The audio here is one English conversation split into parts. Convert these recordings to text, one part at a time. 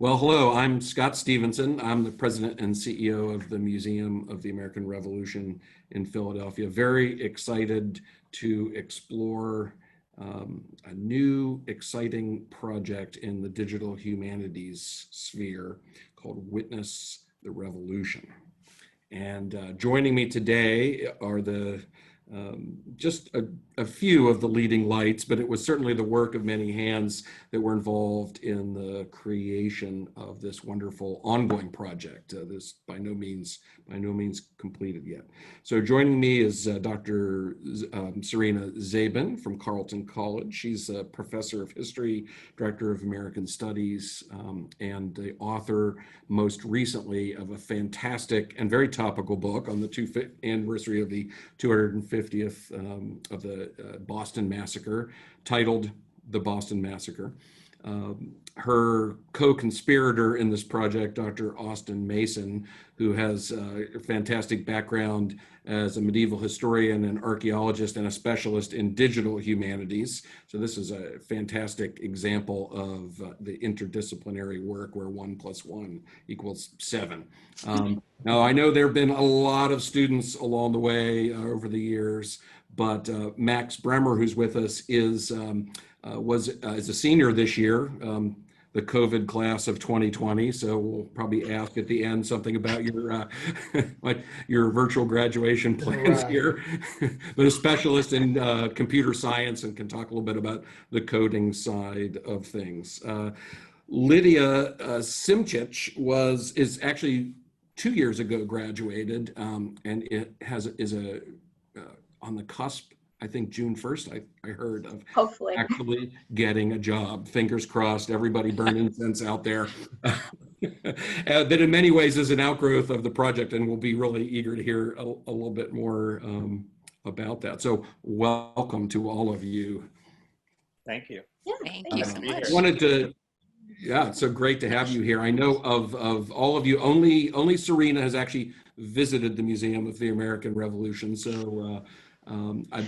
Well, hello, I'm Scott Stephenson. I'm the president and CEO of the Museum of the American Revolution in Philadelphia. Very excited to explore a new exciting project in the digital humanities sphere called Witness the Revolution. And joining me today are just a few of the leading lights, but it was certainly the work of many hands that were involved in the creation of this wonderful ongoing project. This by no means completed yet. So joining me is Dr. Sarina Zaiban from Carleton College. She's a professor of history, director of American Studies, and the author most recently of a fantastic and very topical book on the 250th anniversary of the 250th of the Boston Massacre, titled The Boston Massacre. Her co-conspirator in this project, Dr. Austin Mason, who has a fantastic background as a medieval historian and archaeologist and a specialist in digital humanities. So this is a fantastic example of the interdisciplinary work where 1 + 1 = 7. Now, I know there have been a lot of students along the way over the years, but Max Bremer, who's with us, is a senior this year, the COVID class of 2020. So we'll probably ask at the end something about your your virtual graduation plans here. But a specialist in computer science and can talk a little bit about the coding side of things. Lydia Symchych is actually 2 years ago graduated, and is on the cusp, I think June 1st, I heard of hopefully actually getting a job. Fingers crossed, everybody burn incense out there. That in many ways is an outgrowth of the project, and we'll be really eager to hear a little bit more about that. So welcome to all of you. Thank you. Yeah, Thank you so much. Yeah, it's so great to have you here. I know of all of you, only Sarina has actually visited the Museum of the American Revolution. So I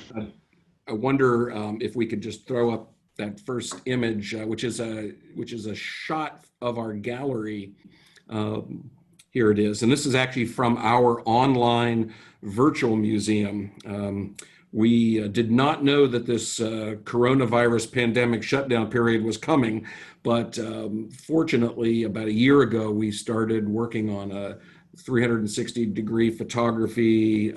wonder if we could just throw up that first image, which is a shot of our gallery. Here it is, and this is actually from our online virtual museum. We did not know that this coronavirus pandemic shutdown period was coming, but fortunately, about a year ago, we started working on a 360-degree photography,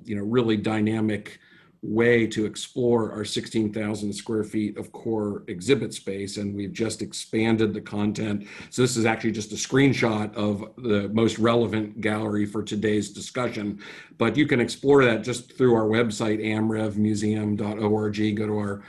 really dynamic way to explore our 16,000 square feet of core exhibit space, and we've just expanded the content. So this is actually just a screenshot of the most relevant gallery for today's discussion, but you can explore that just through our website, amrevmuseum.org. Go to our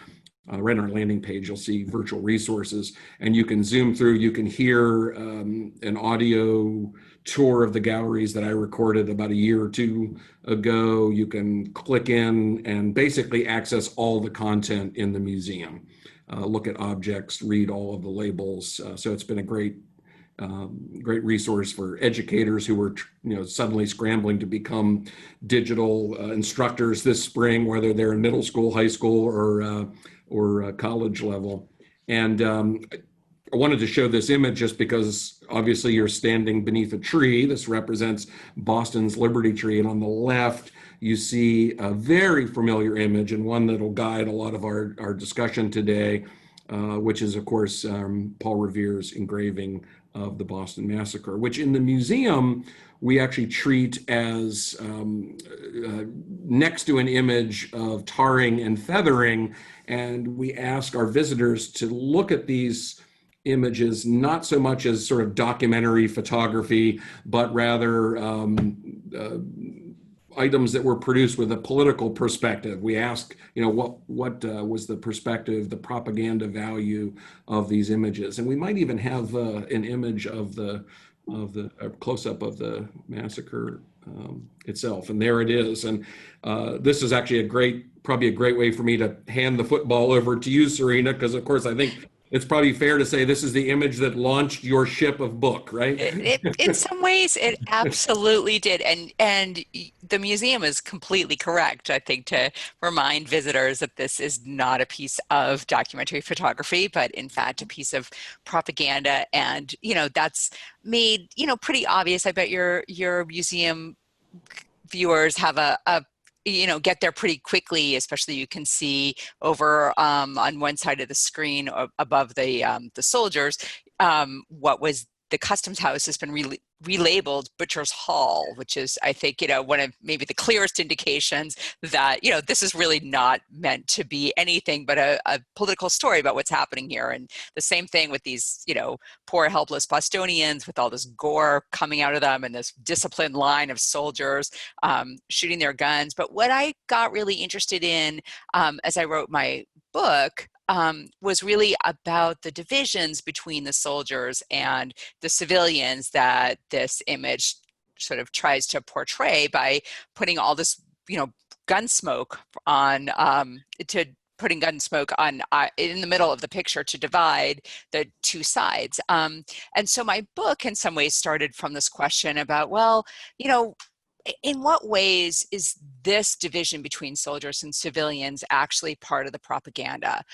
right on our landing page, you'll see virtual resources, and you can zoom through. You can hear an audio tour of the galleries that I recorded about a year or two ago. You can click in and basically access all the content in the museum. Look at objects, read all of the labels. So it's been a great resource for educators who were suddenly scrambling to become digital instructors this spring, whether they're in middle school, high school, or college level. And I wanted to show this image just because obviously you're standing beneath a tree. This represents Boston's Liberty Tree. And on the left, you see a very familiar image, and one that'll guide a lot of our discussion today, which is, of course, Paul Revere's engraving of the Boston Massacre, which in the museum, we actually treat as next to an image of tarring and feathering. And we ask our visitors to look at these images not so much as sort of documentary photography, but rather items that were produced with a political perspective. We ask, what was the perspective, the propaganda value of these images, and we might even have an image of the close-up of the massacre itself, and there it is. And this is actually probably a great way for me to hand the football over to you, Sarina, because of course I think It's probably fair to say this is the image that launched your ship of book, right? In some ways, it absolutely did, and the museum is completely correct, I think, to remind visitors that this is not a piece of documentary photography, but in fact a piece of propaganda, and that's made pretty obvious. I bet your museum viewers have a get there pretty quickly, especially you can see over on one side of the screen above the soldiers what was the customs house has been relabeled Butcher's Hall, which is, I think, one of maybe the clearest indications that, this is really not meant to be anything but a political story about what's happening here. And the same thing with these, poor, helpless Bostonians with all this gore coming out of them and this disciplined line of soldiers shooting their guns. But what I got really interested in as I wrote my book was really about the divisions between the soldiers and the civilians that this image sort of tries to portray by putting all this, gun smoke on putting gun smoke on in the middle of the picture to divide the two sides. And so my book in some ways started from this question about, well, in what ways is this division between soldiers and civilians actually part of the propaganda?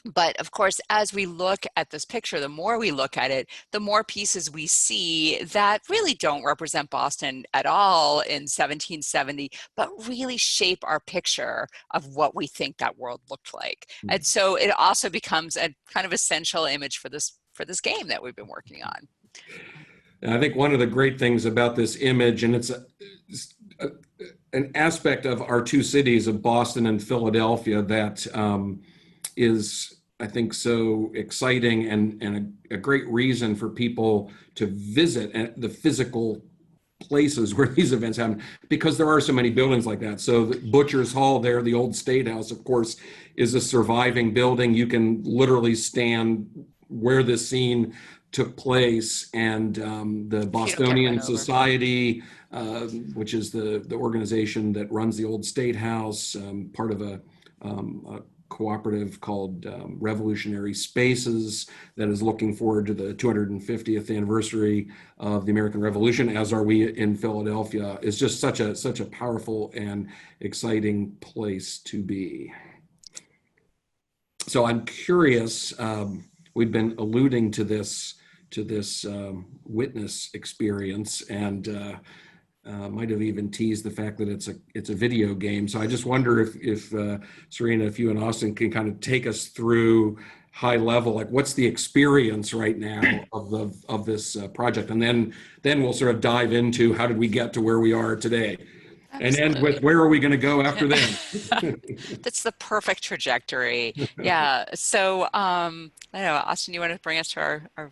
But of course, as we look at this picture, the more we look at it, the more pieces we see that really don't represent Boston at all in 1770, but really shape our picture of what we think that world looked like. And so it also becomes a kind of essential image for this game that we've been working on. And I think one of the great things about this image, and it's an aspect of our two cities of Boston and Philadelphia that is, I think, so exciting and a great reason for people to visit the physical places where these events happen, because there are so many buildings like that. So the Butcher's Hall there, the old State House, of course, is a surviving building. You can literally stand where the scene took place, and the Bostonian Society, which is the organization that runs the old State House, part of a cooperative called Revolutionary Spaces that is looking forward to the 250th anniversary of the American Revolution, as are we in Philadelphia, is just such a powerful and exciting place to be. So I'm curious, we've been alluding to this witness experience, and might have even teased the fact that it's a video game. So I just wonder if Sarina, if you and Austin can kind of take us through high level, like what's the experience right now of this project, and then we'll sort of dive into how did we get to where we are today. Absolutely. And end with where are we going to go after that? That's the perfect trajectory. Yeah. So I don't know, Austin, you want to bring us to our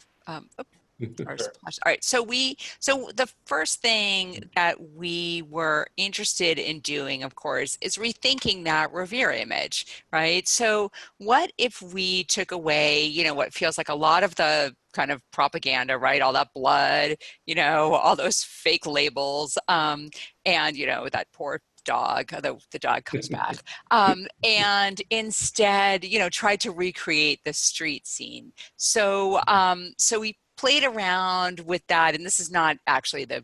Sure. all right. So the first thing that we were interested in doing, of course, is rethinking that Revere image, right? So what if we took away, what feels like a lot of the kind of propaganda, right? All that blood, all those fake labels, and that poor dog, the dog comes back, and instead, try to recreate the street scene. So we played around with that, and this is not actually the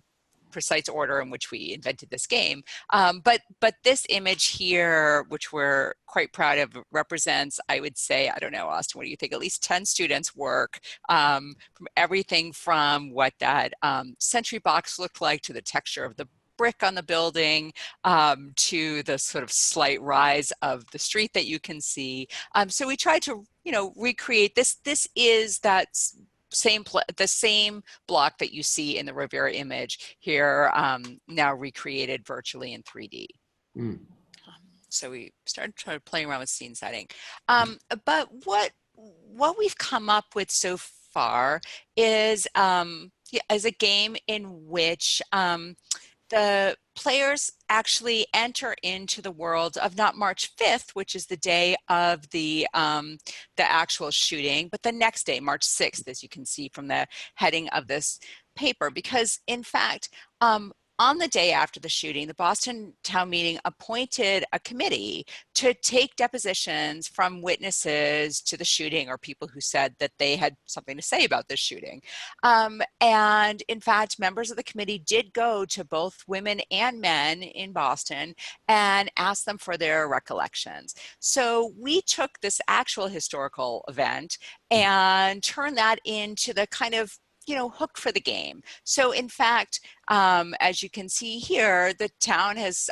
precise order in which we invented this game, but this image here, which we're quite proud of, represents, I would say, I don't know, Austin, what do you think, at least 10 students' work, from everything from what that sentry box looked like to the texture of the brick on the building, to the sort of slight rise of the street that you can see. So we tried to, recreate this. This is that the same block that you see in the Revere image here, now recreated virtually in 3D. So we started playing around with scene setting. But what we've come up with so far is a game in which the players actually enter into the world of not March 5th, which is the day of the actual shooting, but the next day, March 6th, as you can see from the heading of this paper. Because in fact, on the day after the shooting, the Boston town meeting appointed a committee to take depositions from witnesses to the shooting or people who said that they had something to say about this shooting. And in fact, members of the committee did go to both women and men in Boston and asked them for their recollections. So we took this actual historical event and turned that into the kind of hook for the game. So in fact, as you can see here, the town has,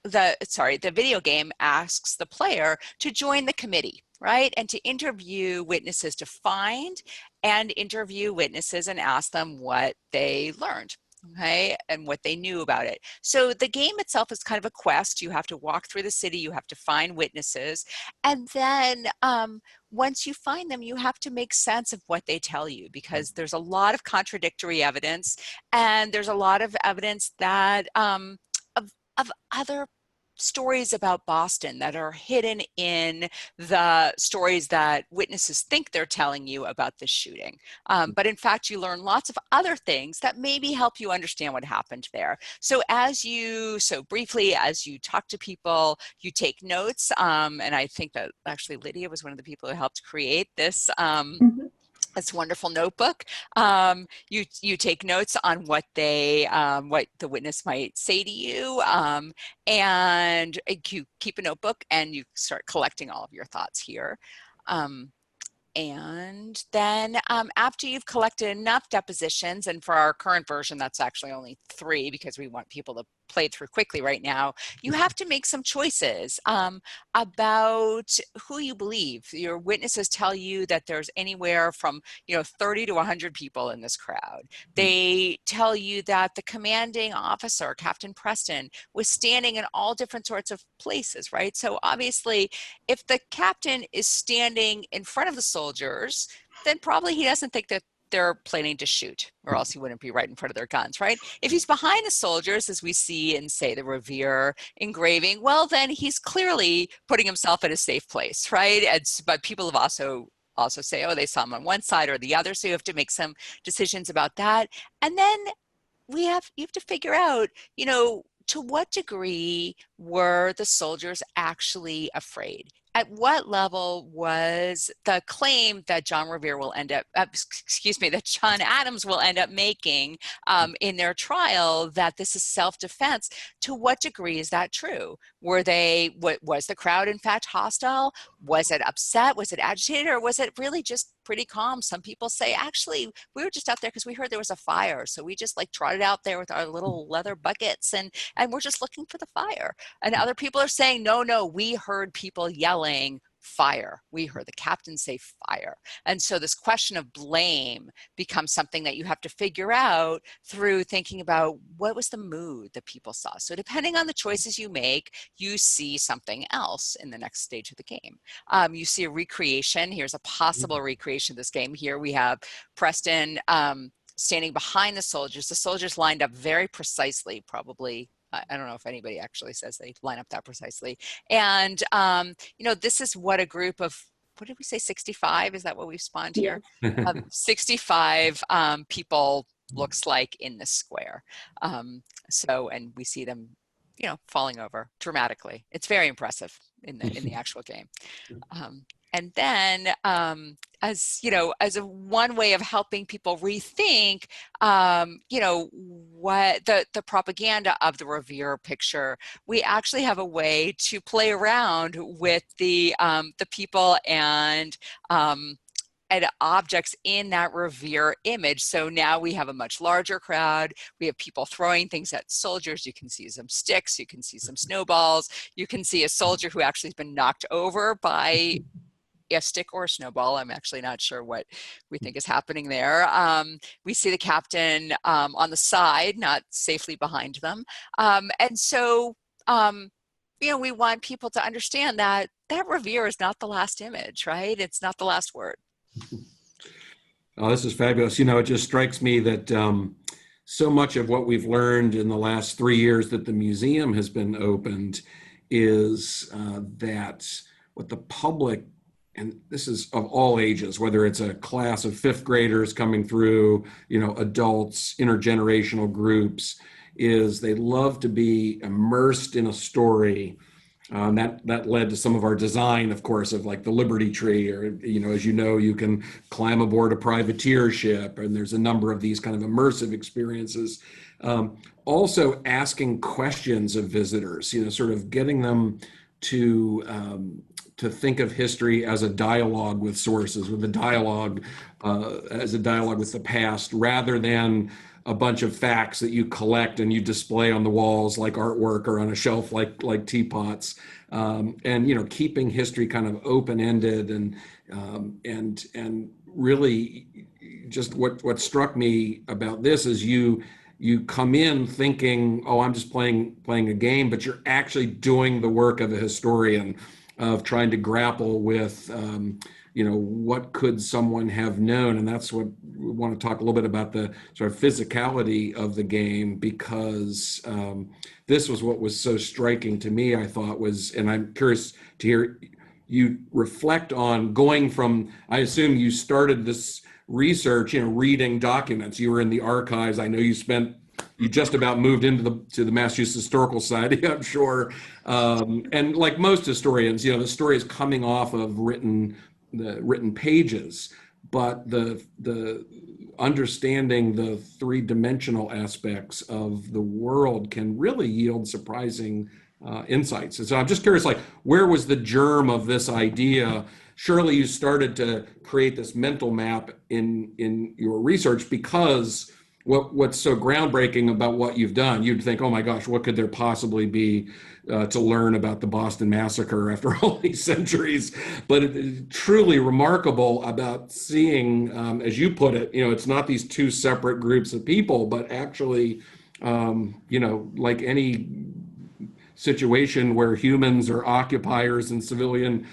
the video game asks the player to join the committee, right? And to interview witnesses, to find and interview witnesses and ask them what they learned. Okay, and what they knew about it. So the game itself is kind of a quest. You have to walk through the city, you have to find witnesses, and then once you find them, you have to make sense of what they tell you, because there's a lot of contradictory evidence, and there's a lot of evidence that of other stories about Boston that are hidden in the stories that witnesses think they're telling you about this shooting. But in fact, you learn lots of other things that maybe help you understand what happened there. So briefly, as you talk to people, you take notes. And I think that actually Lydia was one of the people who helped create this this wonderful notebook. You take notes on what what the witness might say to you, and you keep a notebook and you start collecting all of your thoughts here. And then after you've collected enough depositions, and for our current version, that's actually only 3 because we want people to play through quickly right now, you have to make some choices about who you believe. Your witnesses tell you that there's anywhere from 30 to 100 people in this crowd. They tell you that the commanding officer, Captain Preston, was standing in all different sorts of places, right? So obviously, if the captain is standing in front of the soldiers, then probably he doesn't think that they're planning to shoot, or else he wouldn't be right in front of their guns, right? If he's behind the soldiers, as we see in, say, the Revere engraving, well, then he's clearly putting himself at a safe place, right? But people have also say, oh, they saw him on one side or the other, so you have to make some decisions about that. And then you have to figure out, to what degree were the soldiers actually afraid? At what level was the claim that John Revere will end up, that John Adams will end up making in their trial, that this is self-defense? To what degree is that true? Was the crowd in fact hostile? Was it upset? Was it agitated? Or was it really just pretty calm? Some people say, actually, we were just out there because we heard there was a fire. So we just trotted out there with our little leather buckets and we're just looking for the fire. And other people are saying, no, we heard people yelling fire. We heard the captain say fire. And so this question of blame becomes something that you have to figure out through thinking about what was the mood that people saw. So depending on the choices you make, you see something else in the next stage of the game. You see a recreation. Here's a possible recreation of this game. Here we have Preston standing behind the soldiers. The soldiers lined up very precisely, probably. I don't know if anybody actually says they line up that precisely. And, this is what a group of, what did we say, 65? Is that what we've spawned here? 65 people looks like in this square. And we see them, falling over dramatically. It's very impressive in the actual game. And then, as a one way of helping people rethink, what the propaganda of the Revere picture, we actually have a way to play around with the people and objects in that Revere image. So now we have a much larger crowd. We have people throwing things at soldiers. You can see some sticks. You can see some snowballs. You can see a soldier who actually has been knocked over by a stick or a snowball. I'm actually not sure what we think is happening there. We see the captain on the side, not safely behind them. And so, we want people to understand that Revere is not the last image, right? It's not the last word. Oh, this is fabulous. It just strikes me that so much of what we've learned in the last 3 years that the museum has been opened is that what the public, and this is of all ages, whether it's a class of 5th graders coming through, adults, intergenerational groups, is they love to be immersed in a story. That led to some of our design, of course, of like the Liberty Tree, or, as you know, you can climb aboard a privateer ship, and there's a number of these kind of immersive experiences. Also asking questions of visitors, sort of getting them to think of history as a dialogue with sources, with a dialogue as a dialogue with the past, rather than a bunch of facts that you collect and you display on the walls like artwork or on a shelf like teapots. And keeping history kind of open-ended, and really just what struck me about this is you come in thinking, oh, I'm just playing a game, but you're actually doing the work of a historian, of trying to grapple with what could someone have known. And that's what we want to talk a little bit about, the sort of physicality of the game, because this was what was so striking to me, I thought, and I'm curious to hear you reflect on going from, I assume you started this research, reading documents. You were in the archives. I know you just about moved into the Massachusetts Historical Society, I'm sure. And like most historians, the story is coming off of written pages, but the understanding the three-dimensional aspects of the world can really yield surprising insights. And so I'm just curious, like, where was the germ of this idea? Surely you started to create this mental map in your research, because what's so groundbreaking about what you've done, you'd think, oh my gosh, what could there possibly be to learn about the Boston Massacre after all these centuries? But it is truly remarkable about seeing, as you put it, it's not these two separate groups of people, but actually, like any situation where humans or occupiers and civilian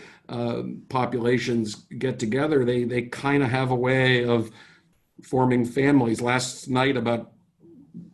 populations get together, they kind of have a way of forming families. Last night, about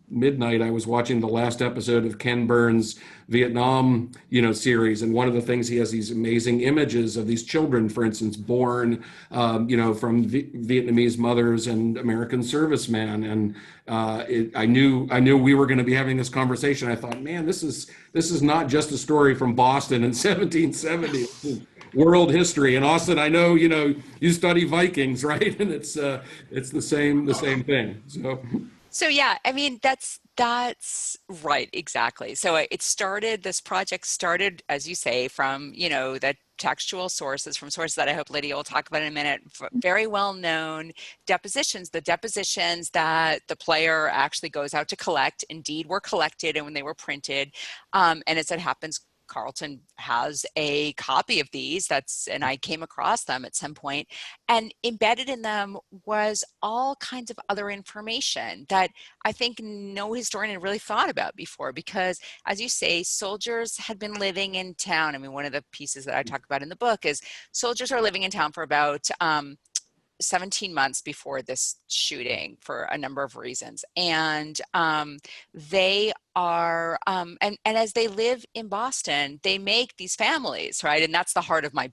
midnight, I was watching the last episode of Ken Burns' Vietnam, series. And one of the things, he has these amazing images of these children, for instance, born, from Vietnamese mothers and American servicemen. And I knew we were going to be having this conversation. I thought, man, this is not just a story from Boston in 1770. World history. And Austin, I know, you study Vikings, right? And it's the same thing. So yeah, I mean, that's right, exactly. So this project started, as you say, from, the textual sources, from sources that I hope Lydia will talk about in a minute, very well-known depositions, the depositions that the player actually goes out to collect, indeed were collected, and when they were printed, and as it happens, Carleton has a copy of these, and I came across them at some point, and embedded in them was all kinds of other information that I think no historian had really thought about before, because, as you say, soldiers had been living in town. I mean, one of the pieces that I talk about in the book is soldiers are living in town for about 17 months before this shooting, for a number of reasons. And they are, and as they live in Boston, they make these families, right? And that's the heart of my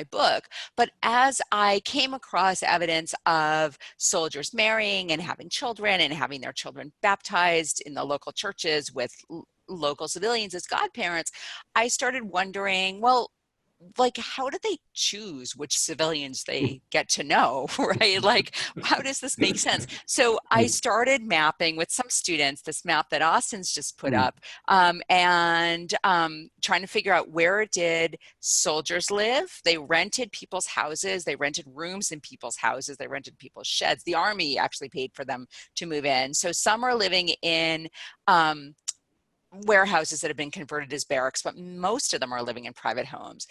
book. But as I came across evidence of soldiers marrying and having children, and having their children baptized in the local churches with local civilians as godparents, I started wondering, well, like, how do they choose which civilians they get to know, right? Like, how does this make sense? So I started mapping with some students this map that Austin's just put up, and trying to figure out, where did soldiers live? They rented people's houses. They rented rooms in people's houses. They rented people's sheds. The Army actually paid for them to move in. So some are living in warehouses that have been converted as barracks, but most of them are living in private homes.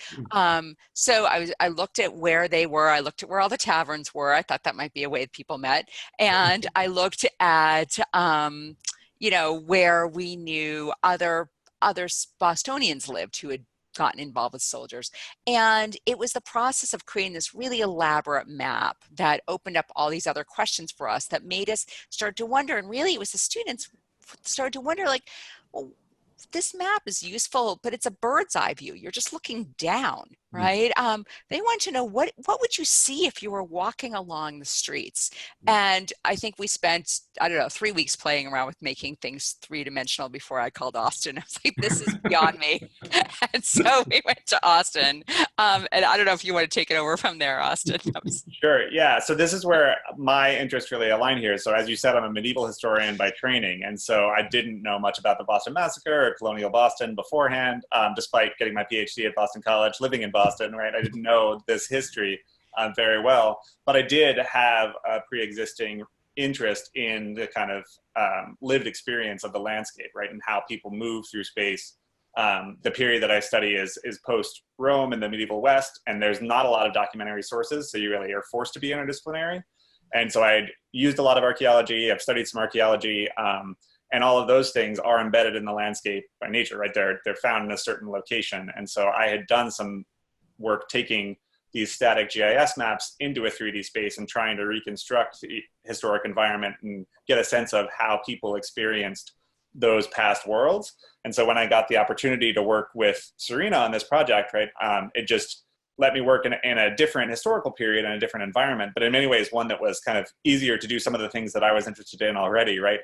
So I looked at where they were. I looked at where all the taverns were. I thought that might be a way that people met. And I looked at, where we knew other Bostonians lived who had gotten involved with soldiers. And it was the process of creating this really elaborate map that opened up all these other questions for us, that made us start to wonder. And really, it was the students started to wonder, well, this map is useful, but it's a bird's eye view. You're just looking down. right? They want to know what would you see if you were walking along the streets? And I think we spent, I don't know, 3 weeks playing around with making things three-dimensional before I called Austin. I was like, this is beyond me. And so we went to Austin. And I don't know if you want to take it over from there, Austin. Sure. Yeah. So this is where my interests really align here. So as you said, I'm a medieval historian by training. And so I didn't know much about the Boston Massacre or colonial Boston beforehand, despite getting my PhD at Boston College, living in Boston, right? I didn't know this history very well, but I did have a pre-existing interest in the kind of lived experience of the landscape, right? And how people move through space. The period that I study is post-Rome in the medieval West, and there's not a lot of documentary sources, so you really are forced to be interdisciplinary. And so I used a lot of archaeology, I've studied some archaeology, and all of those things are embedded in the landscape by nature, right? They're found in a certain location. And so I had done some work taking these static GIS maps into a 3D space and trying to reconstruct the historic environment and get a sense of how people experienced those past worlds. And so when I got the opportunity to work with Sarina on this project, right, it just let me work in a different historical period and a different environment, but in many ways one that was kind of easier to do some of the things that I was interested in already, right?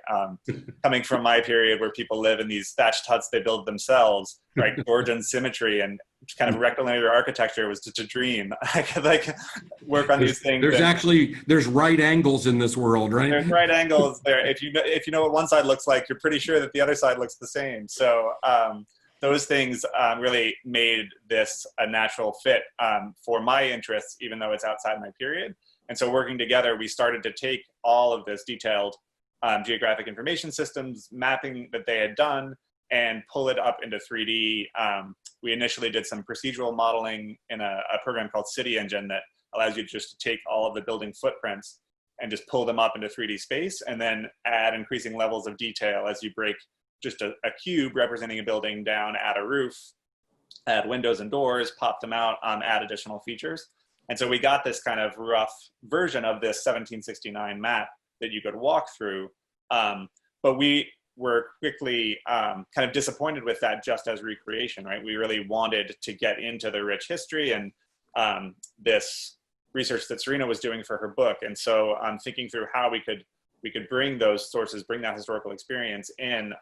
Coming from my period where people live in these thatched huts they build themselves, right? Georgian symmetry and kind of rectilinear architecture was just a dream. I could like work on these things. There's right angles in this world, right? There's right angles there. If you know what one side looks like, you're pretty sure that the other side looks the same. So those things really made this a natural fit for my interests, even though it's outside my period. And so working together, we started to take all of this detailed geographic information systems, mapping that they had done, and pull it up into 3D. We initially did some procedural modeling in a program called City Engine that allows you just to take all of the building footprints and just pull them up into 3D space, and then add increasing levels of detail as you break just a cube representing a building down, add a roof, add windows and doors, pop them out, add additional features. And so we got this kind of rough version of this 1769 map that you could walk through. But we were quickly kind of disappointed with that just as recreation, right? We really wanted to get into the rich history and this research that Sarina was doing for her book. And so I'm thinking through how we could bring those sources, bring that historical experience in.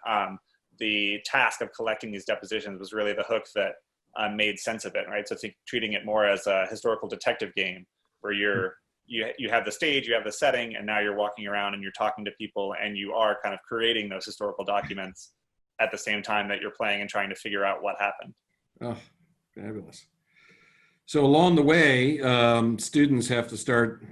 The task of collecting these depositions was really the hook that made sense of it, right? So treating it more as a historical detective game where you have the stage, you have the setting, and now you're walking around and you're talking to people and you are kind of creating those historical documents at the same time that you're playing and trying to figure out what happened. Oh, fabulous. So along the way, students have to start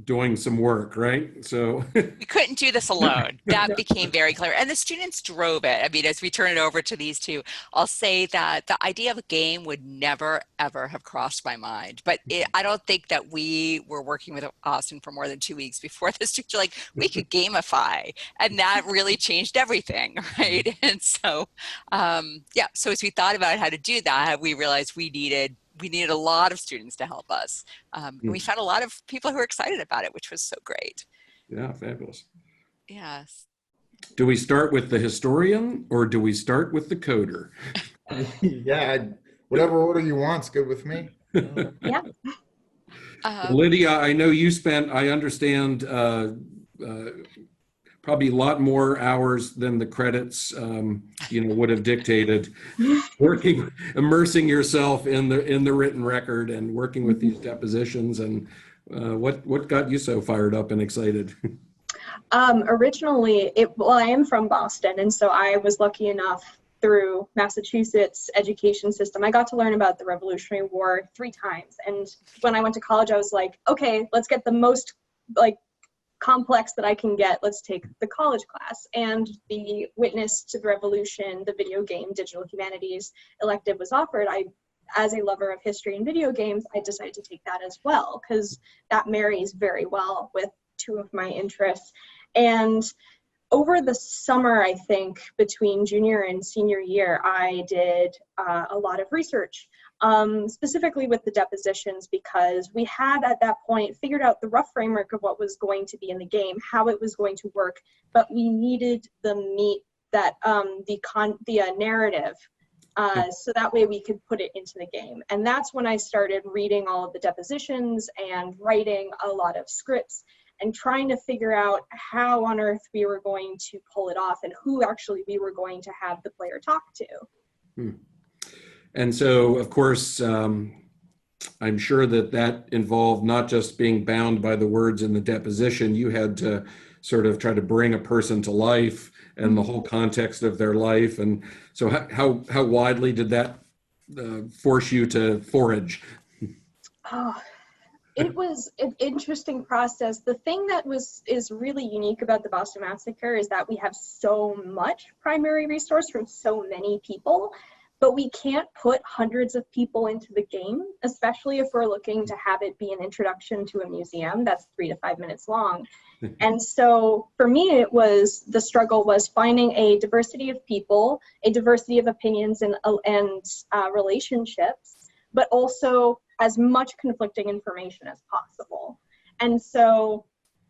doing some work, right? So we couldn't do this alone. That became very clear. And the students drove it. I mean, as we turn it over to these two, I'll say that the idea of a game would never, ever have crossed my mind. But I don't think that we were working with Austin for more than 2 weeks before the students were like, we could gamify. And that really changed everything, right? And so, yeah, so as we thought about how to do that, we realized we needed a lot of students to help us. And we found a lot of people who were excited about it, which was so great. Yeah, fabulous. Yes. Do we start with the historian or do we start with the coder? Yeah, whatever order you want's good with me. Yeah. Lydia, I know you spent, I understand, probably a lot more hours than the credits, would have dictated. Immersing yourself in the written record and working with these depositions. And what got you so fired up and excited? Originally, I am from Boston, and so I was lucky enough through Massachusetts education system. I got to learn about the Revolutionary War 3 times. And when I went to college, I was like, okay, let's get the most complex that I can get. Let's take the college class. And the Witness to the Revolution, the video game digital humanities elective was offered. As a lover of history and video games, I decided to take that as well because that marries very well with 2 of my interests. And over the summer, I think between junior and senior year, I did a lot of research. Specifically with the depositions, because we had at that point figured out the rough framework of what was going to be in the game, how it was going to work, but we needed the meat that the narrative so that way we could put it into the game. And that's when I started reading all of the depositions and writing a lot of scripts and trying to figure out how on earth we were going to pull it off and who actually we were going to have the player talk to. And so, of course, I'm sure that involved not just being bound by the words in the deposition. You had to sort of try to bring a person to life and the whole context of their life. And so how widely did that force you to forage? Oh, it was an interesting process. The thing that is really unique about the Boston Massacre is that we have so much primary resource from so many people, but we can't put hundreds of people into the game, especially if we're looking to have it be an introduction to a museum that's 3 to 5 minutes long. And so for me, the struggle was finding a diversity of people, a diversity of opinions and relationships, but also as much conflicting information as possible. And so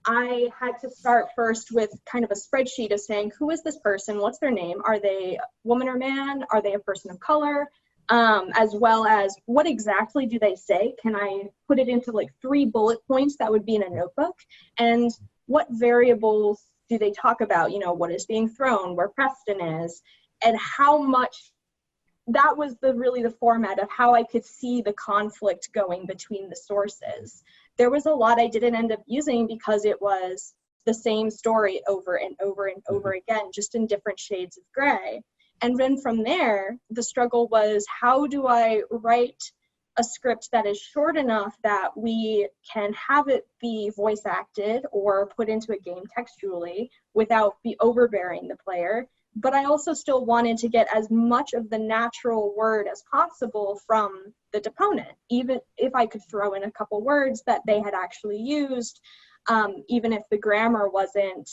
I had to start first with kind of a spreadsheet of saying, who is this person? What's their name? Are they woman or man? Are they a person of color? As well as what exactly do they say? Can I put it into like 3 bullet points that would be in a notebook? And what variables do they talk about? You know, what is being thrown, where Preston is, and how much. That was really the format of how I could see the conflict going between the sources. There was a lot I didn't end up using because it was the same story over and over and over again, just in different shades of gray. And then from there, the struggle was, how do I write a script that is short enough that we can have it be voice acted or put into a game textually without be overbearing the player? But I also still wanted to get as much of the natural word as possible from the deponent, even if I could throw in a couple words that they had actually used, even if the grammar wasn't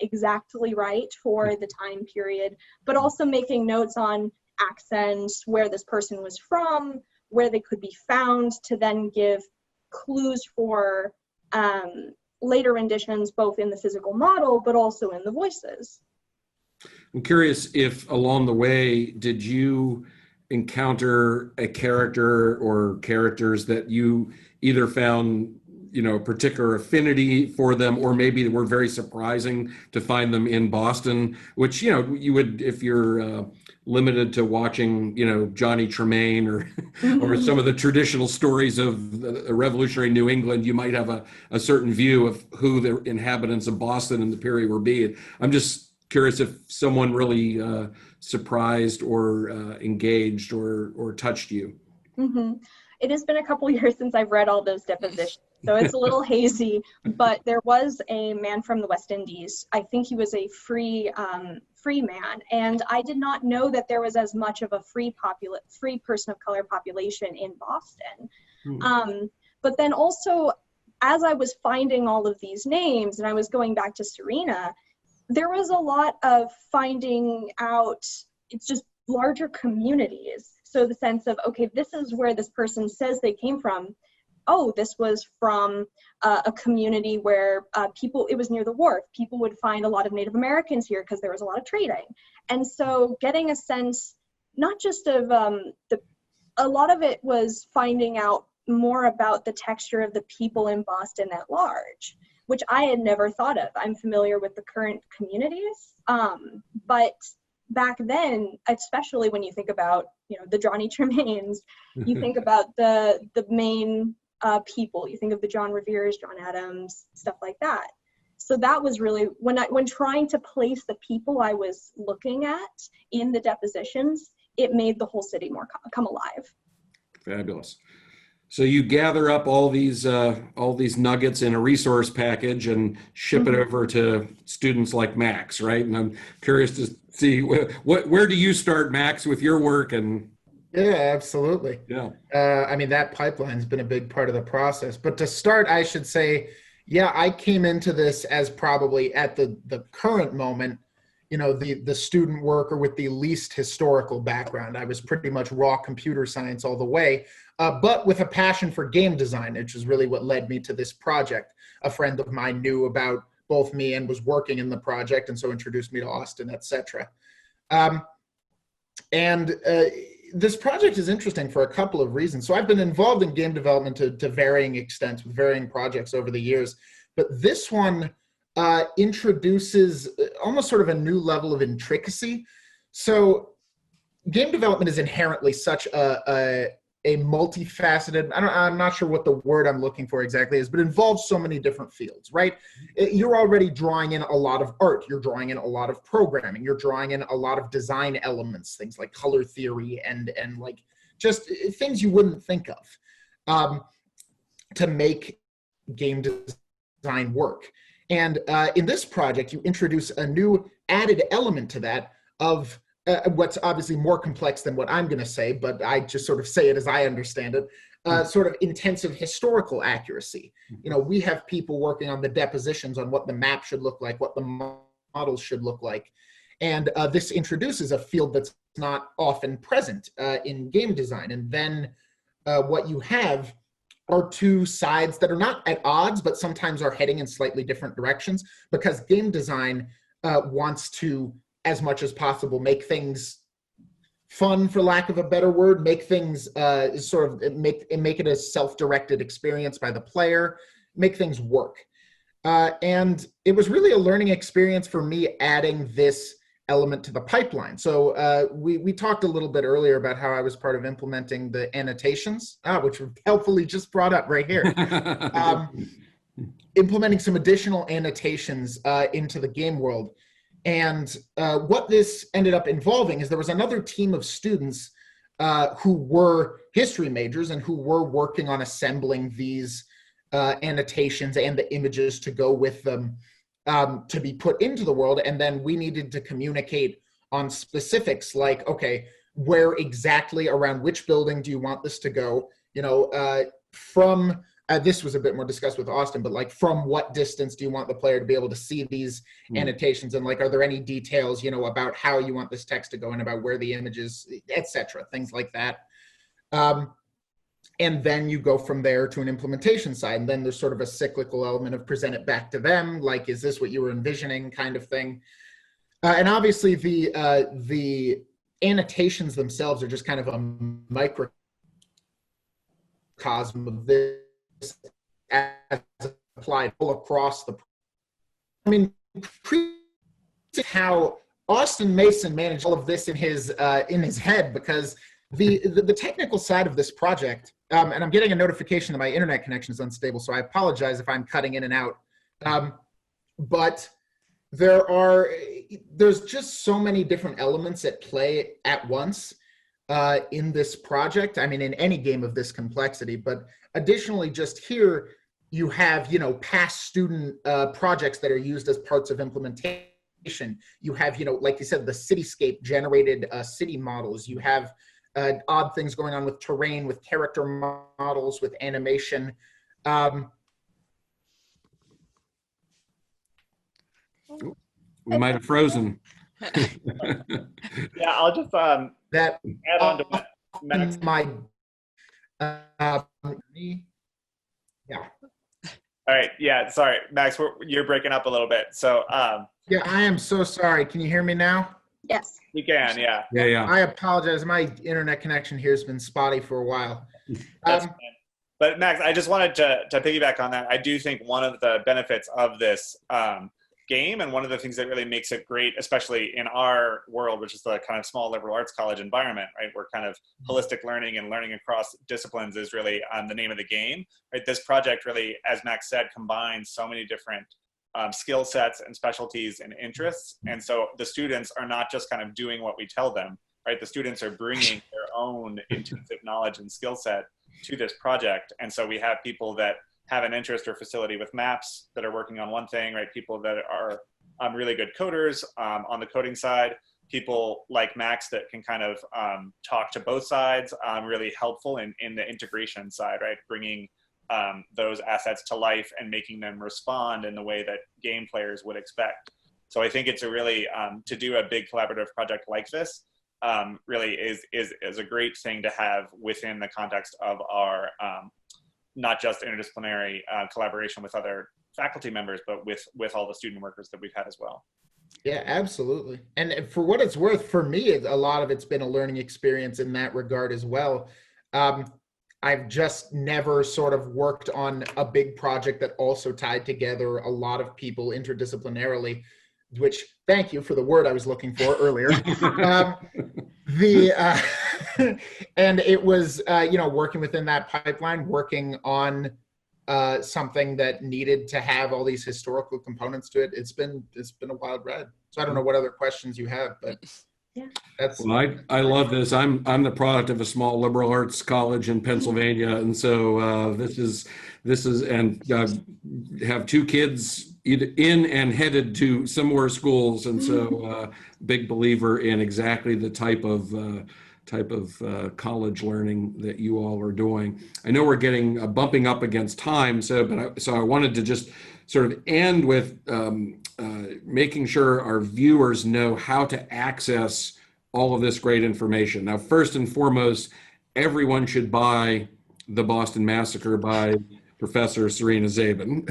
exactly right for the time period, but also making notes on accents, where this person was from, where they could be found, to then give clues for later renditions, both in the physical model, but also in the voices. I'm curious if along the way, did you encounter a character or characters that you either found, a particular affinity for them, or maybe were very surprising to find them in Boston, which, you would, if you're limited to watching, Johnny Tremaine or, or some of the traditional stories of revolutionary New England, you might have a certain view of who the inhabitants of Boston in the period were being. I'm just curious if someone really surprised or engaged or touched you. It has been a couple years since I've read all those depositions, so it's a little hazy, but there was a man from the West Indies. I think he was a free man, and I did not know that there was as much of a free person of color population in Boston. But then also, as I was finding all of these names, and I was going back to Serena, there was a lot of finding out, it's just larger communities. So the sense of, okay, this is where this person says they came from. Oh, this was from a community where it was near the wharf. People would find a lot of Native Americans here because there was a lot of trading. And so getting a sense, not just of a lot of it was finding out more about the texture of the people in Boston at large, which I had never thought of. I'm familiar with the current communities, but back then, especially when you think about, the Johnny Tremaines, you think about the main people, you think of the John Reveres, John Adams, stuff like that. So that was really, when trying to place the people I was looking at in the depositions, it made the whole city more come alive. Fabulous. So you gather up all these nuggets in a resource package and ship it over to students like Max, right? And I'm curious to see where do you start, Max, with your work? And yeah, absolutely. Yeah. I mean, that pipeline's been a big part of the process. But to start, I should say, yeah, I came into this as probably at the current moment, the student worker with the least historical background. I was pretty much raw computer science all the way, but with a passion for game design, which is really what led me to this project. A friend of mine knew about both me and was working in the project, and so introduced me to Austin, etc. this project is interesting for a couple of reasons. So I've been involved in game development to varying extents with varying projects over the years, but this one introduces almost sort of a new level of intricacy. So game development is inherently such a multifaceted, I'm not sure what the word I'm looking for exactly is, but involves so many different fields, right? You're already drawing in a lot of art. You're drawing in a lot of programming. You're drawing in a lot of design elements, things like color theory and like just things you wouldn't think of to make game design work. And in this project, you introduce a new added element to that of what's obviously more complex than what I'm going to say, but I just sort of say it as I understand it, sort of intensive historical accuracy. You know, we have people working on the depositions on what the map should look like, what the models should look like. And this introduces a field that's not often present in game design. And then what you have are two sides that are not at odds, but sometimes are heading in slightly different directions, because game design wants to, as much as possible, make things fun, for lack of a better word, make things sort of make it a self-directed experience by the player, make things work. And it was really a learning experience for me adding this element to the pipeline. So we talked a little bit earlier about how I was part of implementing the annotations, which were helpfully just brought up right here. Implementing some additional annotations into the game world. And what this ended up involving is there was another team of students who were history majors and who were working on assembling these annotations and the images to go with them to be put into the world. And then we needed to communicate on specifics like, okay, where exactly around which building do you want this to go? You know, from this was a bit more discussed with Austin, but like from what distance do you want the player to be able to see these annotations, and like are there any details, you know, about how you want this text to go and about where the images, etc., things like that. And then you go from there to an implementation side, and then there's sort of a cyclical element of present it back to them, like, is this what you were envisioning, kind of thing. And obviously the annotations themselves are just kind of a microcosm of this as applied all across the. I mean, how Austin Mason managed all of this in his head, because the technical side of this project, and I'm getting a notification that my internet connection is unstable, so I apologize if I'm cutting in and out. But there's just so many different elements at play at once in this project. I mean, in any game of this complexity, but additionally, just here, you have, you know, past student projects that are used as parts of implementation. You have, you know, like you said, the cityscape generated city models. You have odd things going on with terrain, with character models, with animation. We might have frozen. Yeah, I'll just that add on to Max. Yeah. All right. Yeah. Sorry, Max. You're breaking up a little bit. So. Yeah, I am so sorry. Can you hear me now? Yes. You can. Yeah. Yeah. I apologize. My internet connection here has been spotty for a while. That's fine. But Max, I just wanted to piggyback on that. I do think one of the benefits of this game, and one of the things that really makes it great, especially in our world, which is the kind of small liberal arts college environment, right, where kind of holistic learning and learning across disciplines is really the name of the game, right? This project really, as Max said, combines so many different skill sets and specialties and interests. And so the students are not just kind of doing what we tell them, right? The students are bringing their own intensive knowledge and skill set to this project. And so we have people that have an interest or facility with maps that are working on one thing, right? People that are really good coders on the coding side, people like Max that can kind of talk to both sides, really helpful in the integration side, right? Bringing those assets to life and making them respond in the way that game players would expect. So I think it's a really, to do a big collaborative project like this, really is a great thing to have within the context of our not just interdisciplinary collaboration with other faculty members, but with all the student workers that we've had as well. Yeah, absolutely. And for what it's worth, for me, a lot of it's been a learning experience in that regard as well. Um, I've just never sort of worked on a big project that also tied together a lot of people interdisciplinarily, which, thank you for the word I was looking for earlier. Um, the and it was working within that pipeline, working on something that needed to have all these historical components to it. It's been a wild ride. So I don't know what other questions you have, but Yeah. that's Well, I love this. I'm the product of a small liberal arts college in Pennsylvania, and so this is and have two kids either in and headed to similar schools, and so big believer in exactly the type of college learning that you all are doing. I know we're getting bumping up against time, so I wanted to just sort of end with making sure our viewers know how to access all of this great information. Now, first and foremost, everyone should buy The Boston Massacre by Professor Sarina Zaiban.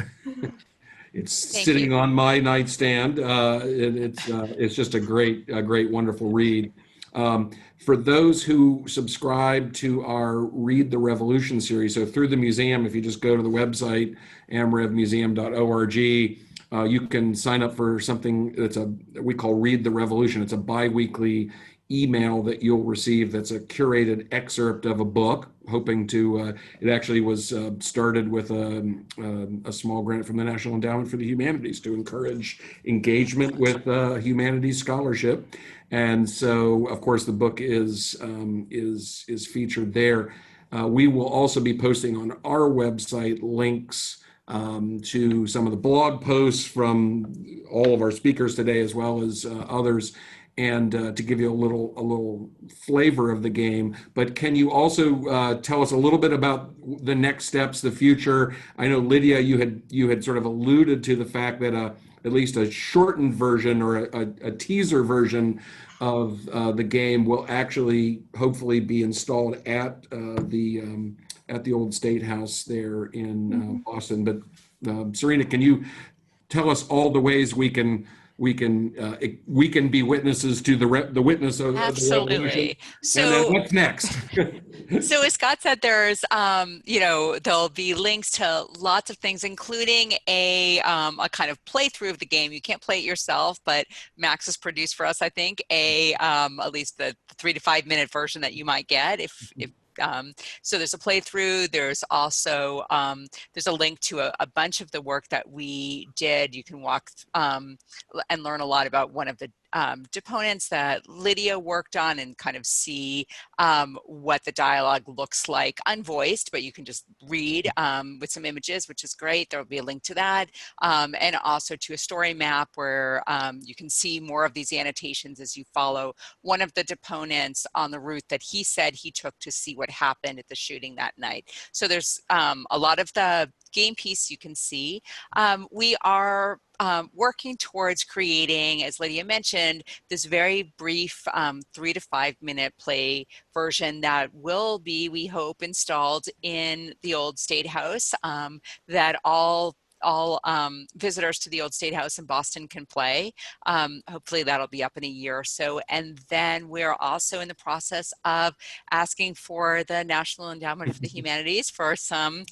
It's Thank sitting you. on my nightstand. And it's just a great, wonderful read. For those who subscribe to our Read the Revolution series, so through the museum, if you just go to the website, amrevmuseum.org, you can sign up for something we call Read the Revolution. It's a bi-weekly email that you'll receive that's a curated excerpt of a book, hoping to, it actually was started with a small grant from the National Endowment for the Humanities to encourage engagement with humanities scholarship. And so, of course, the book is featured there. We will also be posting on our website links to some of the blog posts from all of our speakers today, as well as others, and to give you a little flavor of the game. But can you also tell us a little bit about the next steps, the future? I know, Lydia, you had sort of alluded to the fact that at least a shortened version or a teaser version of the game will actually hopefully be installed at the old State House there in Boston. But Sarina, can you tell us all the ways we can be witnesses to the witness of the revolution? Absolutely. And then So, what's next? so as Scott said, there's, there'll be links to lots of things, including a kind of playthrough of the game. You can't play it yourself, but Max has produced for us, I think, at least the 3 to 5 minute version that you might get if so there's a playthrough. There's also there's a link to a bunch of the work that we did. You can walk and learn a lot about one of the deponents that Lydia worked on and kind of see what the dialogue looks like unvoiced, but you can just read with some images, which is great. There will be a link to that, and also to a story map where you can see more of these annotations as you follow one of the deponents on the route that he said he took to see what happened at the shooting that night. So there's a lot of the game piece you can see. We are working towards creating, as Lydia mentioned, this very brief 3 to 5 minute play version that will be, we hope, installed in the old State House, that all visitors to the old State House in Boston can play. Hopefully that'll be up in a year or so. And then we're also in the process of asking for the National Endowment for the Humanities for some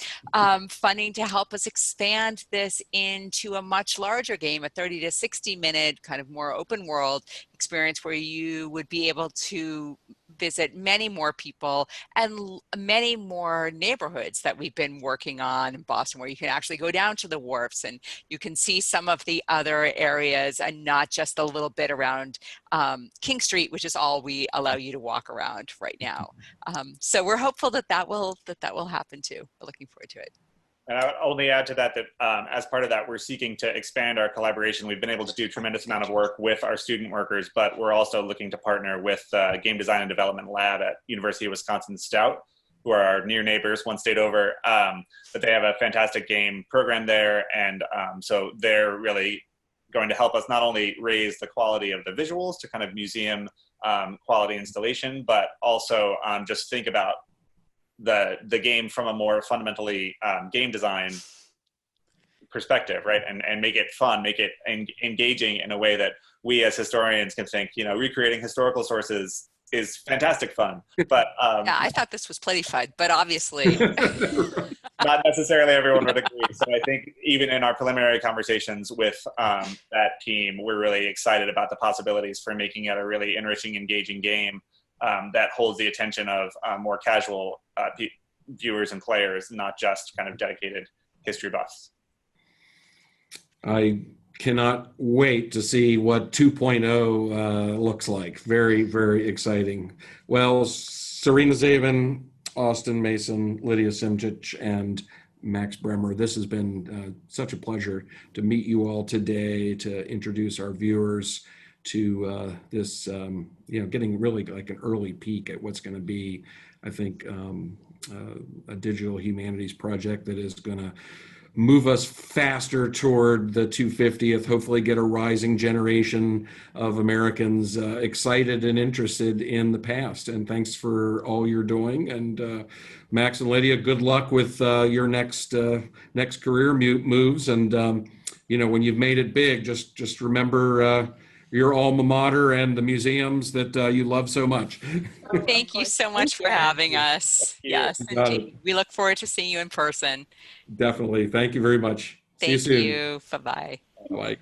funding to help us expand this into a much larger game, a 30 to 60 minute kind of more open world experience where you would be able to visit many more people and many more neighborhoods that we've been working on in Boston, where you can actually go down to the wharfs and you can see some of the other areas and not just a little bit around King Street, which is all we allow you to walk around right now. So we're hopeful that will happen too. We're looking forward to it. And I would only add to that as part of that, we're seeking to expand our collaboration. We've been able to do a tremendous amount of work with our student workers, but we're also looking to partner with Game Design and Development Lab at University of Wisconsin-Stout, who are our near neighbors, one state over. But they have a fantastic game program there. And so they're really going to help us not only raise the quality of the visuals to kind of museum quality installation, but also just think about the game from a more fundamentally game design perspective, right? And make it fun, make it engaging in a way that we as historians can think, recreating historical sources is fantastic fun. But yeah, I thought this was plenty fun, but obviously not necessarily everyone would agree. So I think even in our preliminary conversations with that team, we're really excited about the possibilities for making it a really enriching, engaging game that holds the attention of more casual viewers and players, not just kind of dedicated history buffs. I cannot wait to see what 2.0 looks like. Very, very exciting. Well, Sarina Zaiban, Austin Mason, Lydia Symchych, and Max Bremer, this has been such a pleasure to meet you all today, to introduce our viewers to this, getting really like an early peek at what's going to be, I think, a digital humanities project that is going to move us faster toward the 250th, hopefully get a rising generation of Americans excited and interested in the past. And thanks for all you're doing. And Max and Lydia, good luck with your next career moves. And, when you've made it big, just remember your alma mater and the museums that you love so much. thank you so much for having us. Yes, indeed. We look forward to seeing you in person. Definitely. Thank you very much. See you soon. Thank you. Bye-bye. Bye.